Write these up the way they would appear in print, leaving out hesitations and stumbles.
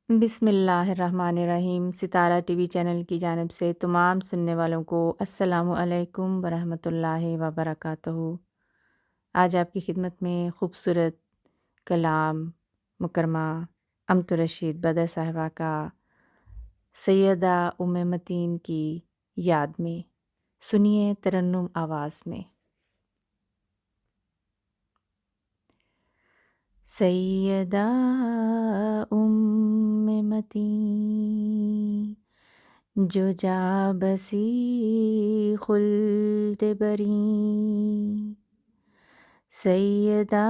بسم اللہ الرحمن الرحیم۔ ستارہ ٹی وی چینل کی جانب سے تمام سننے والوں کو السلام علیکم ورحمۃ اللہ وبرکاتہ۔ آج آپ کی خدمت میں خوبصورت کلام مکرمہ امت رشید بدر صاحبہ کا سیدہ ام متین کی یاد میں سنیے ترنم آواز میں۔ سیدہ ام متین جو جا بسی خلد بری، سیدہ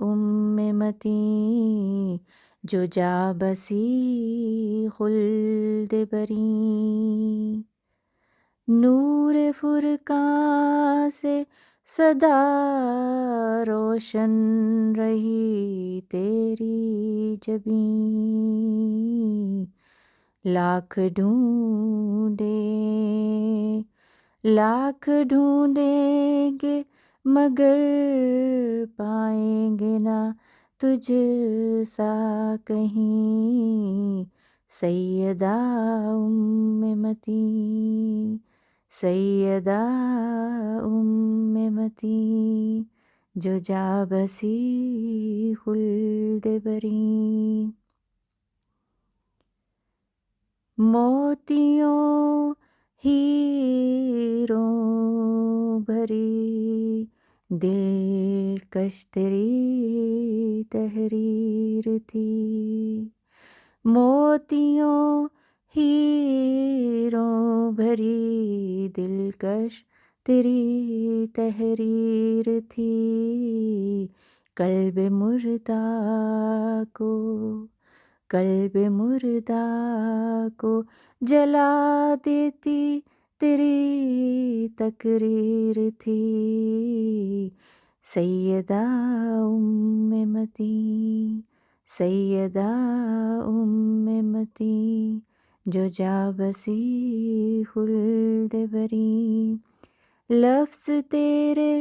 ام متین جو جا بسی خلد بری، نور فرقاں سے صدا روشن رہی تیری جبیں، لاکھ ڈھونڈیں گے مگر پائیں گے نہ تجھ سا کہیں، سیدہ ام متین، سیدہ ام متین جو جا بسی خلد بری، موتیوں ہیروں بھری دلکش تیری تحریر تھی، موتیوں ہیروں بھری دلکش تیری تحریر تھی، قلب مردہ کو جلا دیتی تیری تقریر تھی، سیدہ ام متین، سیدہ ام متین جو جا بسی خلد بری، لفظ تیرے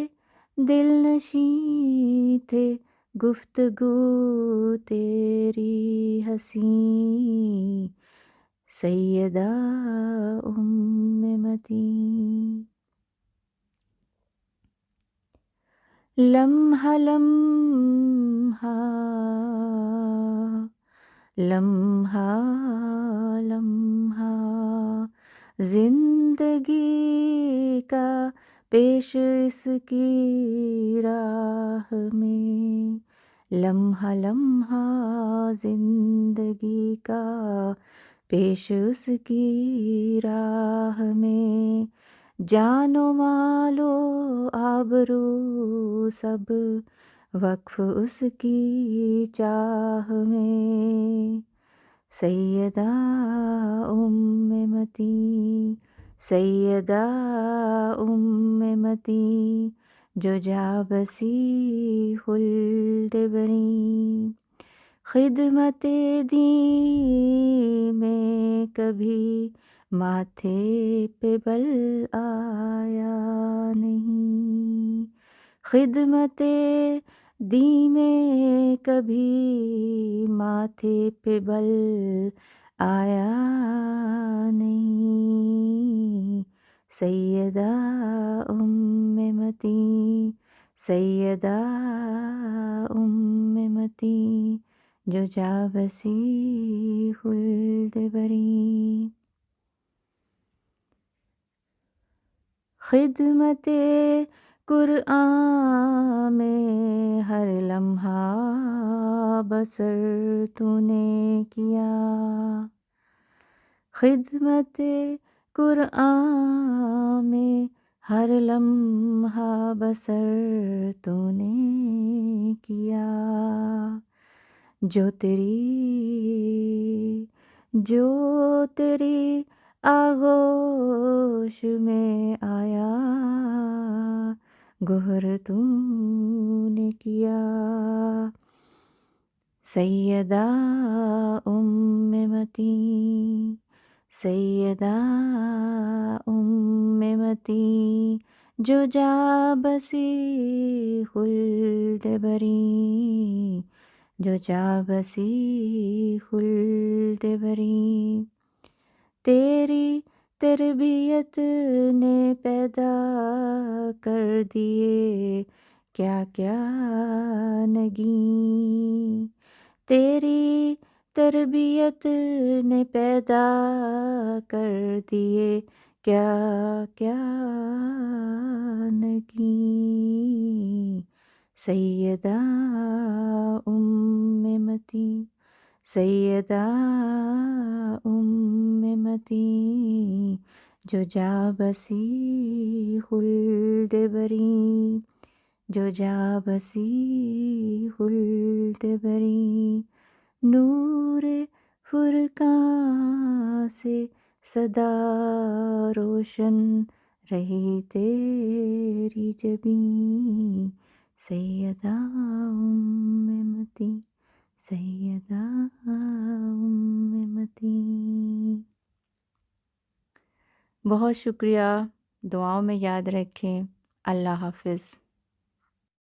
دل نشیں تھے، گفتگو تیری حسین، سیدہ ام متین، لمحہ لمحہ لمحہ زندگی کا پیش اس کی راہ میں، لمحہ لمحہ زندگی کا پیش اس کی راہ میں، جان و مال و آبرو سب وقف اس کی چاہ میں، سیدہ ام متین، سیدہ ام متین جو جا بسی خلد بری، خدمت دین میں کبھی ماتھے پہ بل آیا نہیں، خدمت دین میں کبھی ماتھے پہ بل آیا نہیں، سیدہ ام متین، سیدہ ام متین جو جا بسی خلد بری، خدمت قرآن میں ہر لمحہ بسر تو نے کیا، خدمت قرآن میں ہر لمحہ بسر تو نے کیا، جو تیری آغوش میں آیا گہر تو نے کیا، سیدہ ام متین، سیدہ ام متین جو جا بسی خلد بری، جو جا بسی خلد بری، تیری تربیت نے پیدا کر دیے کیا کیا نگیں، تیری تربیت نے پیدا کر دیے کیا کیا نگیں، سیدہ ام متی، سیدہ ام متی، جو جا بسی خلد بری، جو جا بسی خلد بری، نور فرقاں سے صدا روشن رہی تیری جبیں، سیدہ ام متی، سیدہ ام متی۔ بہت شکریہ، دعاؤں میں یاد رکھیں۔ اللہ حافظ۔